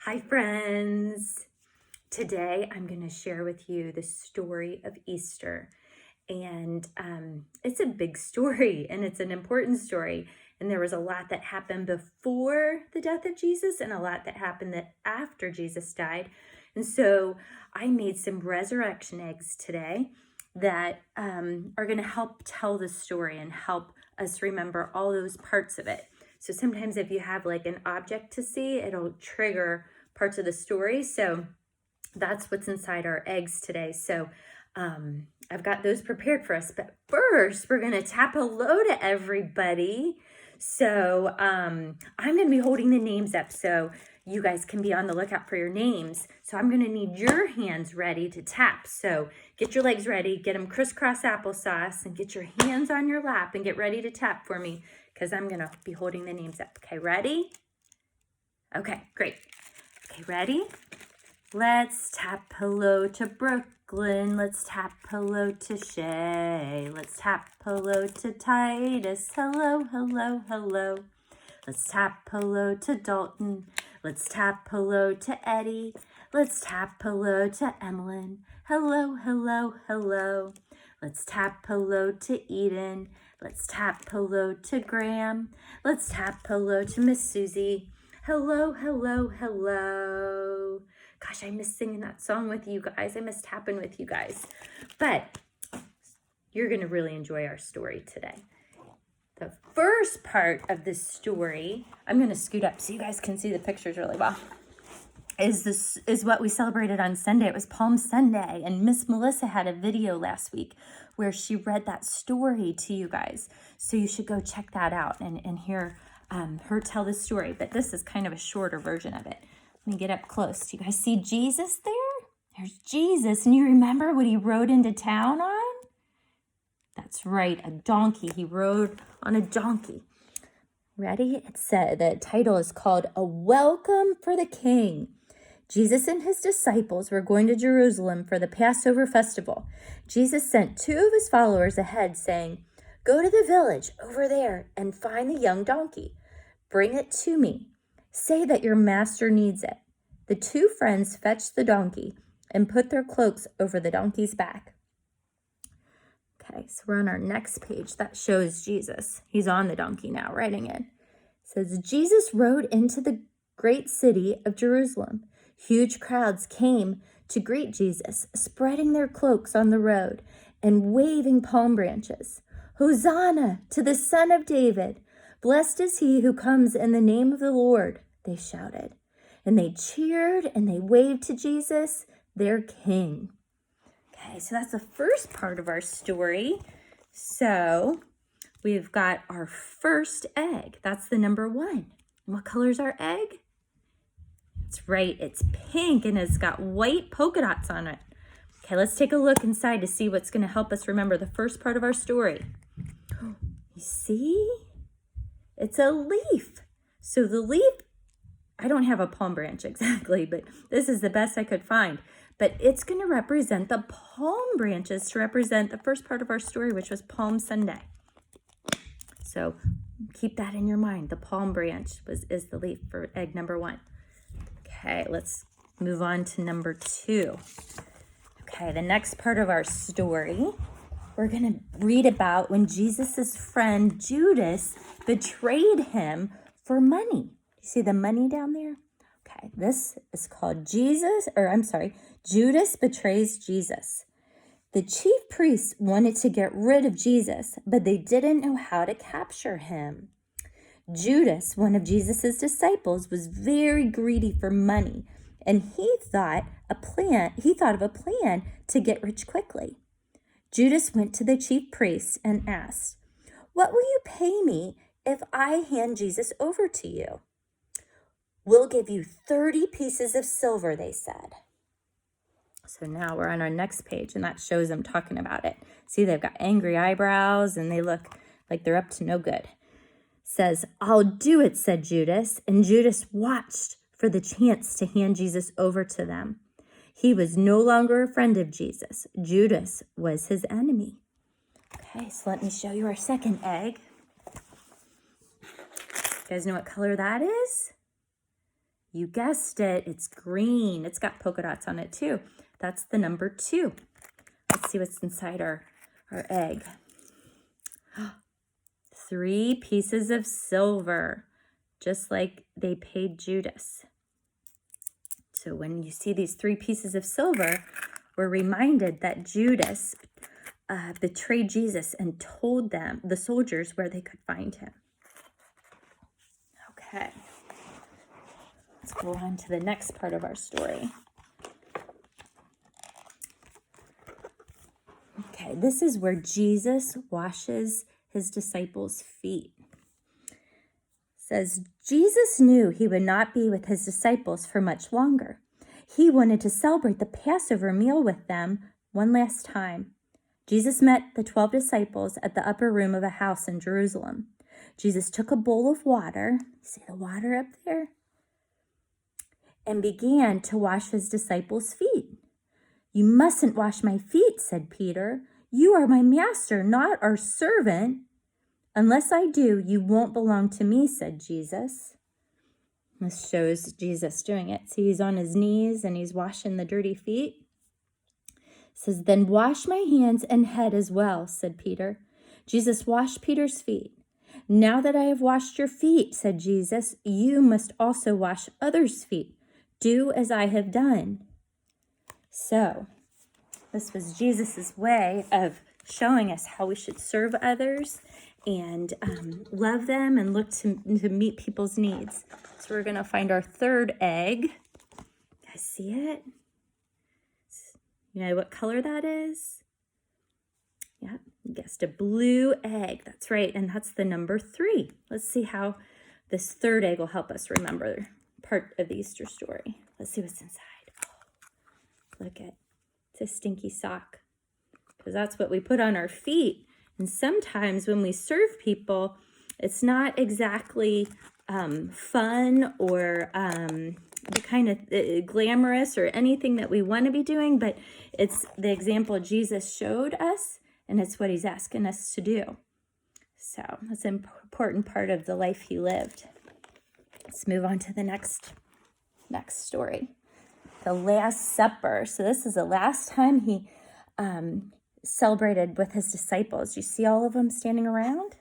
Hi friends! Today I'm going to share with you the story of Easter. And it's a big story and it's an important story. And there was a lot that happened before the death of Jesus and a lot that happened after Jesus died. And so I made some resurrection eggs today that are going to help tell the story and help us remember all those parts of it. So sometimes if you have like an object to see, it'll trigger parts of the story. So that's what's inside our eggs today. So I've got those prepared for us. But first, we're going to tap hello to everybody. So I'm going to be holding the names up so you guys can be on the lookout for your names. So I'm going to need your hands ready to tap. So get your legs ready, get them crisscross applesauce, and get your hands on your lap and get ready to tap for me because I'm going to be holding the names up. Okay, ready? Okay, great. Okay, ready? Let's tap hello to Brooklyn. Let's tap hello to Shay. Let's tap hello to Titus. Hello, hello, hello. Let's tap hello to Dalton. Let's tap hello to Eddie. Let's tap hello to Emmeline. Hello, hello, hello. Let's tap hello to Eden. Let's tap hello to Graham. Let's tap hello to Miss Susie. Hello, hello, hello. Gosh, I miss singing that song with you guys. I miss tapping with you guys. But you're going to really enjoy our story today. The first part of this story, I'm going to scoot up so you guys can see the pictures really well, is what we celebrated on Sunday. It was Palm Sunday, and Miss Melissa had a video last week where she read that story to you guys. So you should go check that out and hear her tell the story. But this is kind of a shorter version of it. Let me get up close. Do you guys see Jesus there? There's Jesus. And you remember what he rode into town on? That's right, a donkey. He rode on a donkey. Ready? It said, the title is called A Welcome for the King. Jesus and his disciples were going to Jerusalem for the Passover festival. Jesus sent two of his followers ahead saying, "Go to the village over there and find the young donkey. Bring it to me. Say that your master needs it." The two friends fetched the donkey and put their cloaks over the donkey's back. Okay, so we're on our next page. That shows Jesus. He's on the donkey now, riding in. It says, Jesus rode into the great city of Jerusalem. Huge crowds came to greet Jesus, spreading their cloaks on the road and waving palm branches. Hosanna to the Son of David. Blessed is he who comes in the name of the Lord, they shouted. And they cheered and they waved to Jesus, their king. Okay, so that's the first part of our story. So we've got our first egg. That's the number 1. What color is our egg? That's right, it's pink and it's got white polka dots on it. Okay, let's take a look inside to see what's going to help us remember the first part of our story. You see? It's a leaf. So the leaf, I don't have a palm branch exactly, but this is the best I could find. But it's going to represent the palm branches to represent the first part of our story, which was Palm Sunday. So keep that in your mind. The palm branch is the leaf for egg number 1. Okay, let's move on to number 2. Okay, the next part of our story, we're going to read about when Jesus's friend Judas betrayed him for money. You see the money down there? Okay, this is called Judas betrays Jesus. The chief priests wanted to get rid of Jesus, but they didn't know how to capture him. Judas, one of Jesus's disciples, was very greedy for money, and he thought of a plan to get rich quickly. Judas went to the chief priests and asked, "What will you pay me if I hand Jesus over to you?" "We'll give you 30 pieces of silver," they said. So now we're on our next page, and that shows them talking about it. See, they've got angry eyebrows, and they look like they're up to no good. It says, "I'll do it," said Judas, and Judas watched for the chance to hand Jesus over to them. He was no longer a friend of Jesus. Judas was his enemy. Okay, so let me show you our second egg. You guys know what color that is? You guessed it. It's green. It's got polka dots on it too. That's the number 2. Let's see what's inside our egg. 3 pieces of silver, just like they paid Judas. So when you see these 3 pieces of silver, we're reminded that Judas betrayed Jesus and told the soldiers, where they could find him. Okay. Let's go on to the next part of our story. Okay, this is where Jesus washes his disciples' feet. It says, Jesus knew he would not be with his disciples for much longer. He wanted to celebrate the Passover meal with them one last time. Jesus met the 12 disciples at the upper room of a house in Jerusalem. Jesus took a bowl of water, see the water up there, and began to wash his disciples' feet. You mustn't wash my feet, said Peter. You are my master, not our servant. Unless I do, you won't belong to me, said Jesus. This shows Jesus doing it. See, he's on his knees and he's washing the dirty feet. It says, then wash my hands and head as well, said Peter. Jesus washed Peter's feet. Now that I have washed your feet, said Jesus, you must also wash others' feet. Do as I have done. So, this was Jesus's way of showing us how we should serve others and love them and look to meet people's needs. So we're going to find our 3rd egg. You guys see it? You know what color that is? Yeah, you guessed, a blue egg. That's right, and that's the number 3. Let's see how this 3rd egg will help us remember part of the Easter story. Let's see what's inside. Oh, look at, it's a stinky sock, because that's what we put on our feet. And sometimes when we serve people, it's not exactly fun or the kind of glamorous or anything that we want to be doing, but it's the example Jesus showed us, and it's what he's asking us to do. So that's an important part of the life he lived. Let's move on to the next story. The Last Supper. So this is the last time he celebrated with his disciples. You see all of them standing around?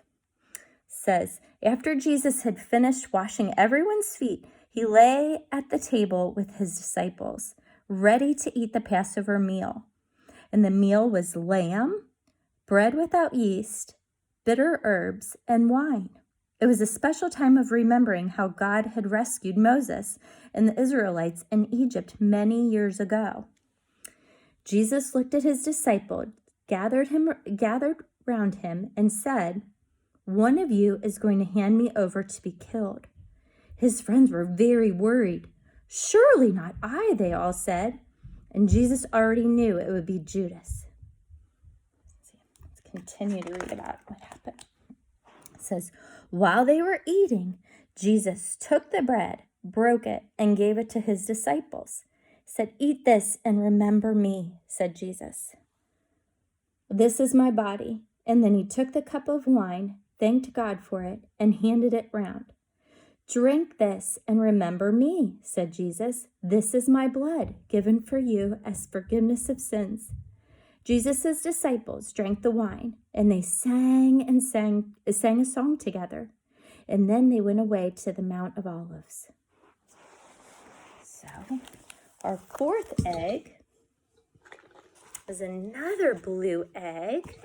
It says, after Jesus had finished washing everyone's feet, he lay at the table with his disciples, ready to eat the Passover meal. And the meal was lamb, bread without yeast, bitter herbs, and wine. It was a special time of remembering how God had rescued Moses and the Israelites in Egypt many years ago. Jesus looked at his disciples, gathered round him, and said, one of you is going to hand me over to be killed. His friends were very worried. Surely not I, they all said. And Jesus already knew it would be Judas. Let's continue to read about what happened. It says, while they were eating, Jesus took the bread, broke it, and gave it to his disciples. He said, eat this and remember me, said Jesus. This is my body. And then he took the cup of wine, thanked God for it, and handed it round. Drink this and remember me, said Jesus. This is my blood, given for you as forgiveness of sins. Jesus' disciples drank the wine, and they sang a song together. And then they went away to the Mount of Olives. So, our 4th egg is another blue egg.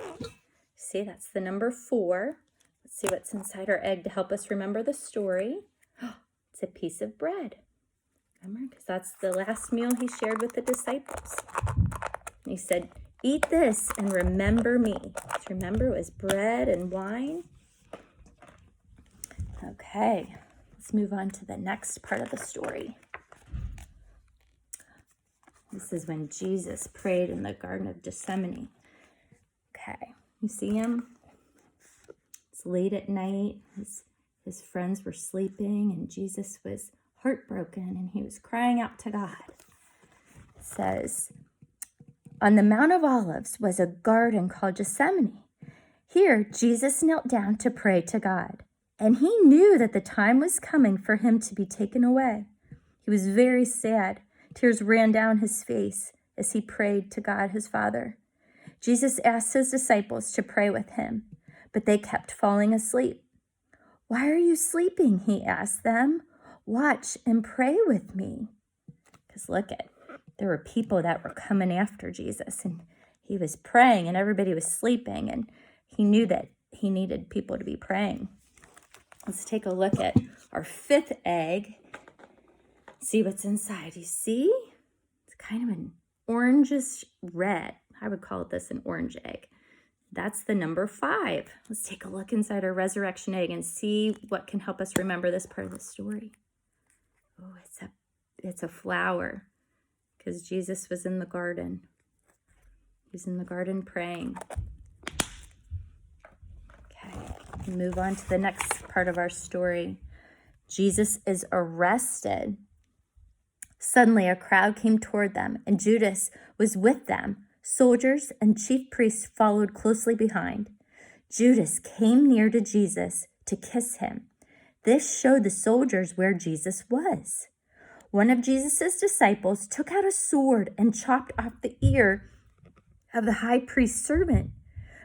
See, that's the number 4. Let's see what's inside our egg to help us remember the story. It's a piece of bread. Remember, because that's the last meal he shared with the disciples. He said, eat this and remember me. Just remember, it was bread and wine. Okay, let's move on to the next part of the story. This is when Jesus prayed in the Garden of Gethsemane. Okay, you see him? It's late at night. His friends were sleeping, and Jesus was heartbroken, and he was crying out to God. It says, on the Mount of Olives was a garden called Gethsemane. Here, Jesus knelt down to pray to God, and he knew that the time was coming for him to be taken away. He was very sad. Tears ran down his face as he prayed to God his Father. Jesus asked his disciples to pray with him, but they kept falling asleep. "Why are you sleeping?" he asked them. "Watch and pray with me." Because there were people that were coming after Jesus, and he was praying and everybody was sleeping, and he knew that he needed people to be praying. Let's take a look at our 5th egg. See what's inside. You see? It's kind of an orangish red. I would call this an orange egg. That's the number 5. Let's take a look inside our resurrection egg and see what can help us remember this part of the story. Oh, it's a flower, because Jesus was in the garden. He was in the garden praying. Okay, move on to the next part of our story. Jesus is arrested. Suddenly, a crowd came toward them, and Judas was with them. Soldiers and chief priests followed closely behind. Judas came near to Jesus to kiss him. This showed the soldiers where Jesus was. One of Jesus' disciples took out a sword and chopped off the ear of the high priest's servant.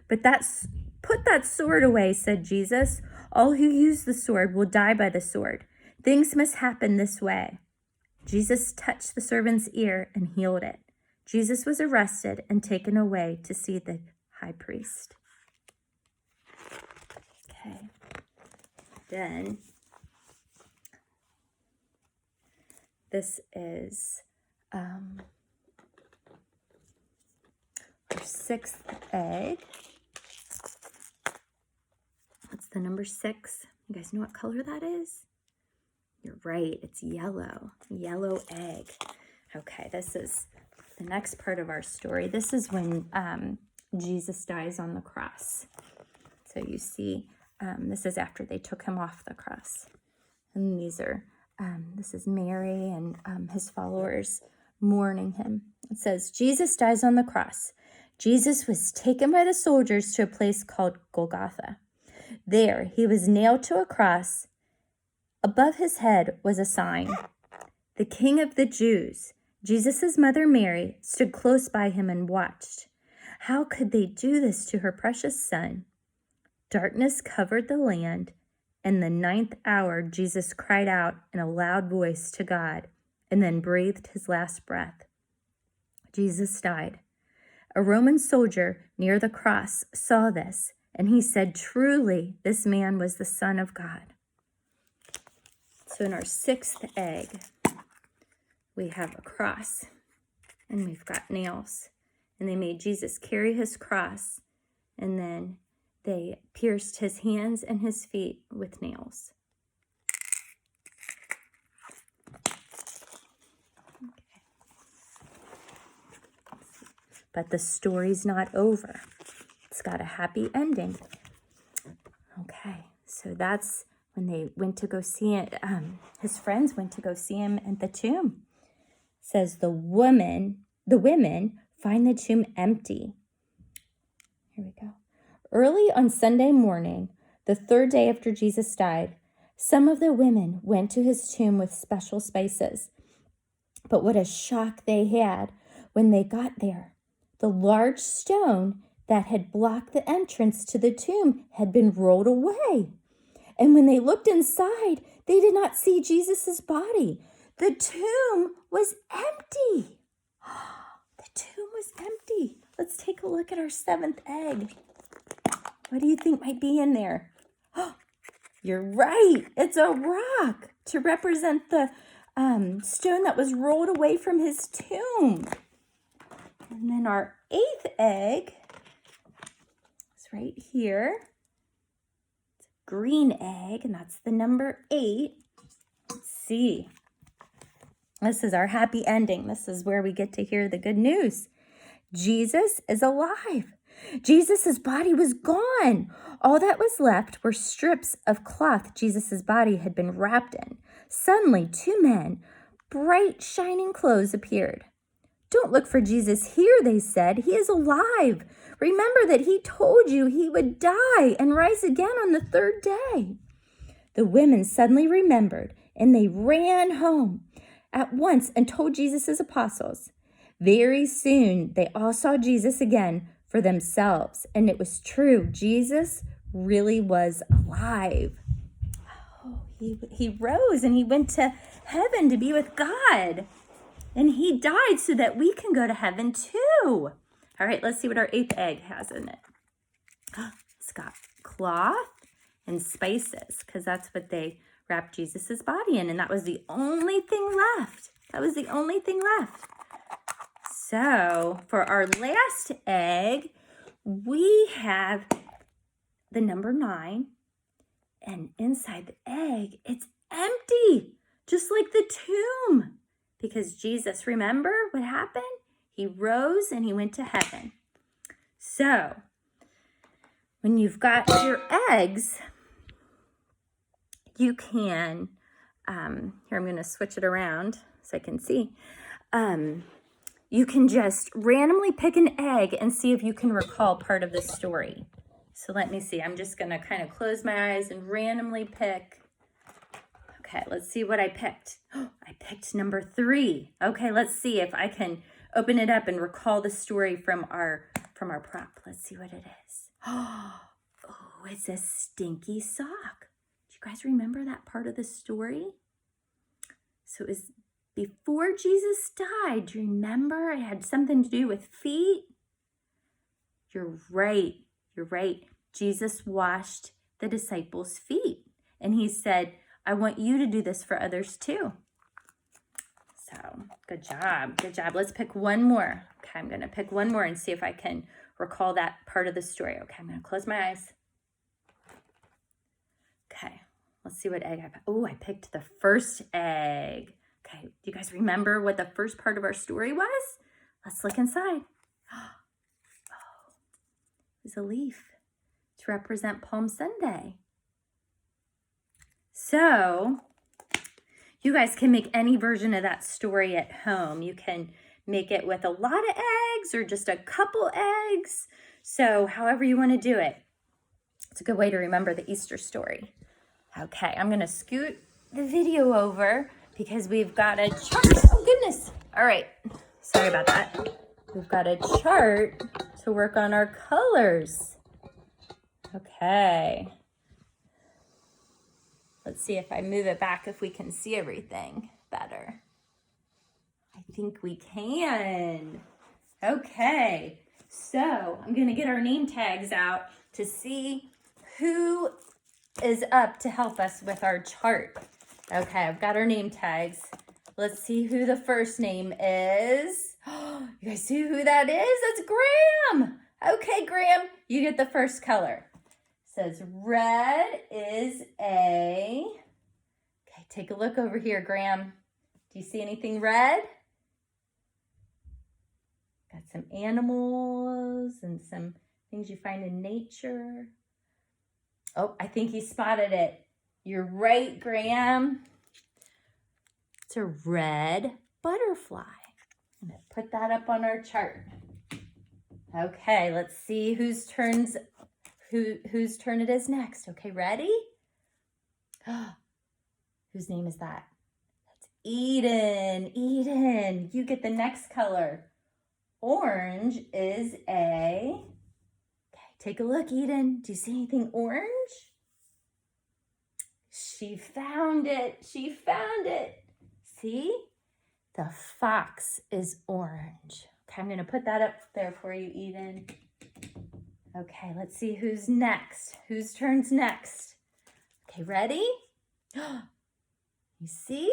"Put that sword away," said Jesus. "All who use the sword will die by the sword. Things must happen this way." Jesus touched the servant's ear and healed it. Jesus was arrested and taken away to see the high priest. Okay. Then this is our 6th egg. What's the number 6? You guys know what color that is? You're right, it's yellow. Yellow egg. Okay, this is the next part of our story. This is when Jesus dies on the cross. So you see, this is after they took him off the cross. And this is Mary and his followers mourning him. It says, Jesus dies on the cross. Jesus was taken by the soldiers to a place called Golgotha. There, he was nailed to a cross. Above his head was a sign, "The King of the Jews." Jesus' mother Mary stood close by him and watched. How could they do this to her precious son? Darkness covered the land. In the 9th hour, Jesus cried out in a loud voice to God and then breathed his last breath. Jesus died. A Roman soldier near the cross saw this, and he said, "Truly, this man was the Son of God." So in our 6th egg, we have a cross, and we've got nails. And they made Jesus carry his cross, and then they pierced his hands and his feet with nails. Okay. But the story's not over. It's got a happy ending. Okay, so that's when they went to go see it. His friends went to go see him at the tomb. It says the women find the tomb empty. Here we go. Early on Sunday morning, the 3rd day after Jesus died, some of the women went to his tomb with special spices. But what a shock they had when they got there. The large stone that had blocked the entrance to the tomb had been rolled away. And when they looked inside, they did not see Jesus' body. The tomb was empty. The tomb was empty. Let's take a look at our 7th egg. What do you think might be in there? Oh, you're right. It's a rock to represent the stone that was rolled away from his tomb. And then our 8th egg is right here. It's a green egg, and that's the number 8. Let's see. This is our happy ending. This is where we get to hear the good news. Jesus is alive. Jesus' body was gone. All that was left were strips of cloth Jesus' body had been wrapped in. Suddenly, 2 men, bright, shining clothes appeared. "Don't look for Jesus here," they said. "He is alive. Remember that he told you he would die and rise again on the 3rd day." The women suddenly remembered, and they ran home. at once and told Jesus' apostles. Very soon, they all saw Jesus again for themselves, and it was true. Jesus really was alive. Oh, he rose and he went to heaven to be with God. And he died so that we can go to heaven too. All right, let's see what our 8th egg has in it. It's got cloth and spices, because that's what they wrapped Jesus's body in. And that was the only thing left. That was the only thing left. So for our last egg, we have the number 9. And inside the egg, it's empty, just like the tomb. Because Jesus, remember what happened? He rose and he went to heaven. So when you've got your eggs, you can, here I'm going to switch it around so I can see. You can just randomly pick an egg and see if you can recall part of the story. So let me see. I'm just going to kind of close my eyes and randomly pick. Okay, let's see what I picked. Oh, I picked number 3. Okay, let's see if I can open it up and recall the story from our prop. Let's see what it is. Oh, it's a stinky sock. Do you guys remember that part of the story? So it was before Jesus died. Do you remember? It had something to do with feet. You're right. You're right. Jesus washed the disciples' feet. And he said, I want you to do this for others too. So good job. Good job. Let's pick one more. Okay, I'm going to pick one more and see if I can recall that part of the story. Okay, I'm going to close my eyes. Okay, let's see what egg I picked. Oh, I picked the first egg. Okay, do you guys remember what the first part of our story was? Let's look inside. Oh, it's a leaf to represent Palm Sunday. So you guys can make any version of that story at home. You can make it with a lot of eggs or just a couple eggs. So however you want to do it. It's a good way to remember the Easter story. Okay, I'm going to scoot the video over because we've got a chart. Oh, goodness. All right. Sorry about that. We've got a chart to work on our colors. Okay. Let's see if I move it back if we can see everything better. I think we can. Okay. So I'm going to get our name tags out to see who is up to help us with our chart. Okay, I've got our name tags. Let's see who the first name is. You guys see who that is? That's Graham. Okay, Graham, you get the first color. It says red is A. Okay, take a look over here, Graham. Do you see anything red? Got some animals and some things you find in nature. Oh, I think he spotted it. You're right, Graham. It's a red butterfly. I'm going to put that up on our chart. Okay, let's see whose turn it is next. Okay, ready? Whose name is that? That's Eden. Eden, you get the next color. Orange is A. Okay, take a look, Eden. Do you see anything orange? She found it. She found it. See? The fox is orange. Okay, I'm going to put that up there for you, Eden. Okay, let's see who's next. Whose turn's next? Okay, ready? You see?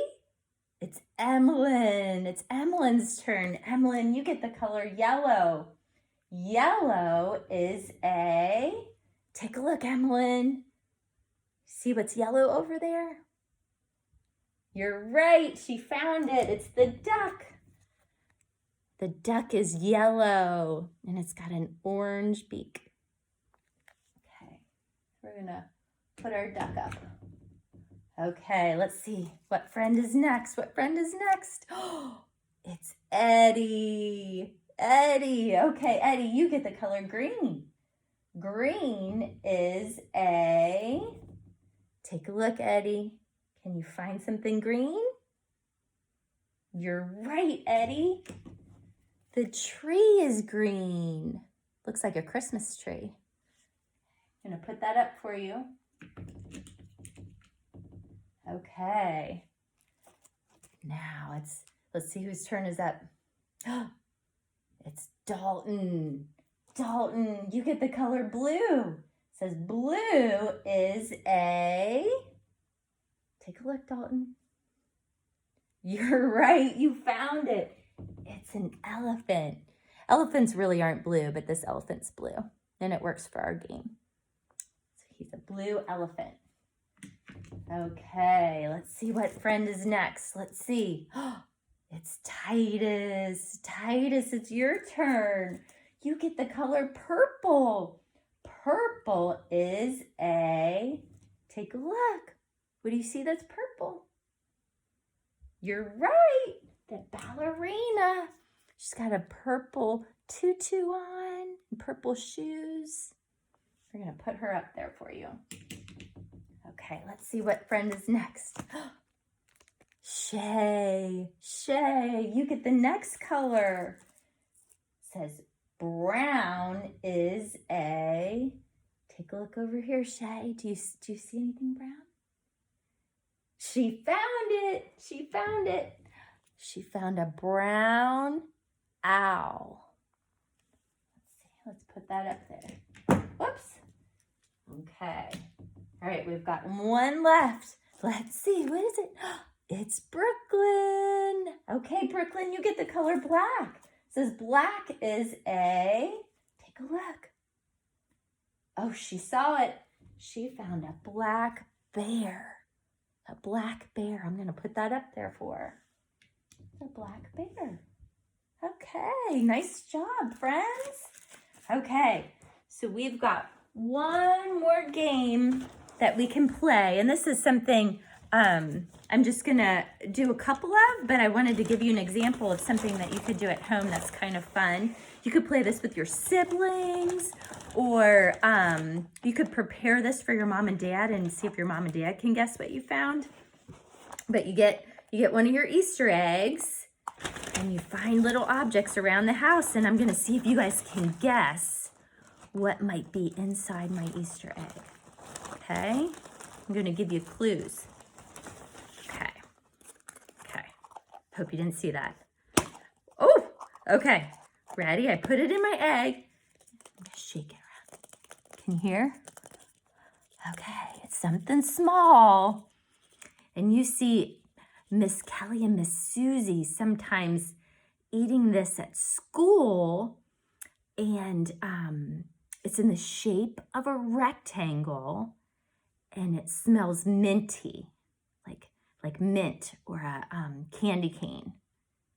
It's Emlyn. It's Emlyn's turn. Emlyn, you get the color yellow. Yellow is A. Take a look, Emlyn. See what's yellow over there? You're right. She found it. It's the duck. The duck is yellow, and it's got an orange beak. Okay, we're going to put our duck up. Okay, let's see. What friend is next? What friend is next? Oh, it's Eddie. Eddie. Okay, Eddie, you get the color green. Green is A. Take a look, Eddie. Can you find something green? You're right, Eddie. The tree is green. Looks like a Christmas tree. I'm gonna put that up for you. Okay. Now let's see whose turn is up. It's Dalton. Dalton, you get the color blue. It says blue is a, take a look, Dalton. You're right, you found it. It's an elephant. Elephants really aren't blue, but this elephant's blue, and it works for our game. So he's a blue elephant. Okay, let's see what friend is next. Let's see. It's Titus. Titus, it's your turn. You get the color purple. Purple is a, take a look. What do you see that's purple? You're right, the ballerina. She's got a purple tutu on, and purple shoes. We're gonna put her up there for you. Okay, let's see what friend is next. Shay, Shay, you get the next color. It says brown is a, take a look over here, Shay. Do you see anything brown? She found it. She found it. She found a brown owl. Let's see. Let's put that up there. Whoops. Okay. All right, we've got one left. Let's see. What is it? It's Brooklyn. Okay, Brooklyn, you get the color black. It says black is a, take a look. Oh, she saw it. She found a black bear. A black bear. I'm going to put that up there for her. A black bear. Okay, nice job, friends. Okay, so we've got one more game that we can play. And this is something I'm just going to do a couple of, but I wanted to give you an example of something that you could do at home that's kind of fun. You could play this with your siblings, or you could prepare this for your mom and dad and see if your mom and dad can guess what you found. But you get one of your Easter eggs, and you find little objects around the house, and I'm going to see if you guys can guess what might be inside my Easter egg. Okay? I'm going to give you clues. Okay. Okay. Hope you didn't see that. Oh, okay. Ready? I put it in my egg. I'm going to shake it around. Can you hear? Okay, it's something small. And you see Miss Kelly and Miss Susie sometimes eating this at school, and it's in the shape of a rectangle, and it smells minty, like mint or a candy cane.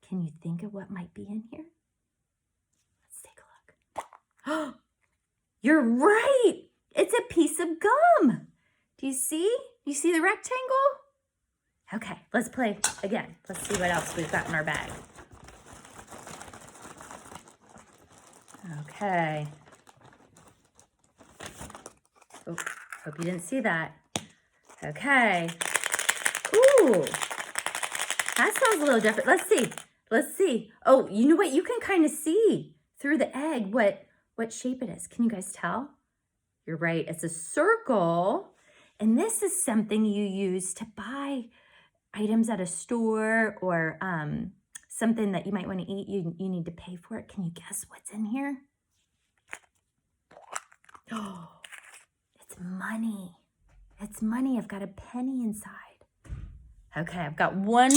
Can you think of what might be in here? Let's take a look. You're right. It's a piece of gum. Do you see? You see the rectangle? Okay, let's play again. Let's see what else we've got in our bag. Okay. Oh, hope you didn't see that. Okay. Ooh, that sounds a little different. Let's see. Let's see. Oh, you know what? You can kind of see through the egg what shape it is. Can you guys tell? You're right. It's a circle. And this is something you use to buy items at a store, or something that you might want to eat. You need to pay for it. Can you guess what's in here? Oh, it's money. It's money. I've got a penny inside. Okay, I've got one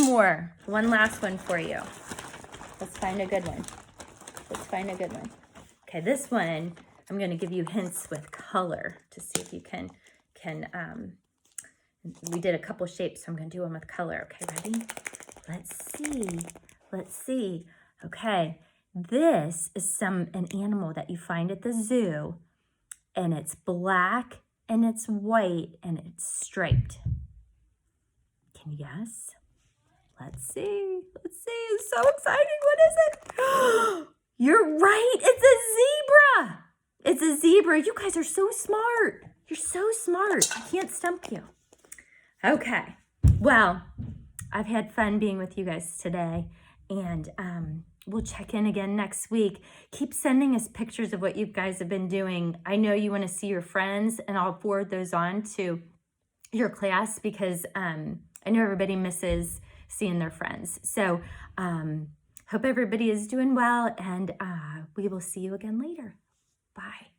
last one for you. Let's find a good one. Let's find a good one. Okay, this one, I'm going to give you hints with color to see if you can we did a couple shapes, so I'm going to do one with color. Okay, ready? Let's see. Okay, this is an animal that you find at the zoo, and it's black, and it's white, and it's striped. Can you guess? Let's see. It's so exciting. What is it? You're right. It's a zebra. It's a zebra. You guys are so smart. You're so smart. I can't stump you. Okay. Well, I've had fun being with you guys today, and we'll check in again next week. Keep sending us pictures of what you guys have been doing. I know you want to see your friends, and I'll forward those on to your class because I know everybody misses seeing their friends. So hope everybody is doing well, and we will see you again later. Bye.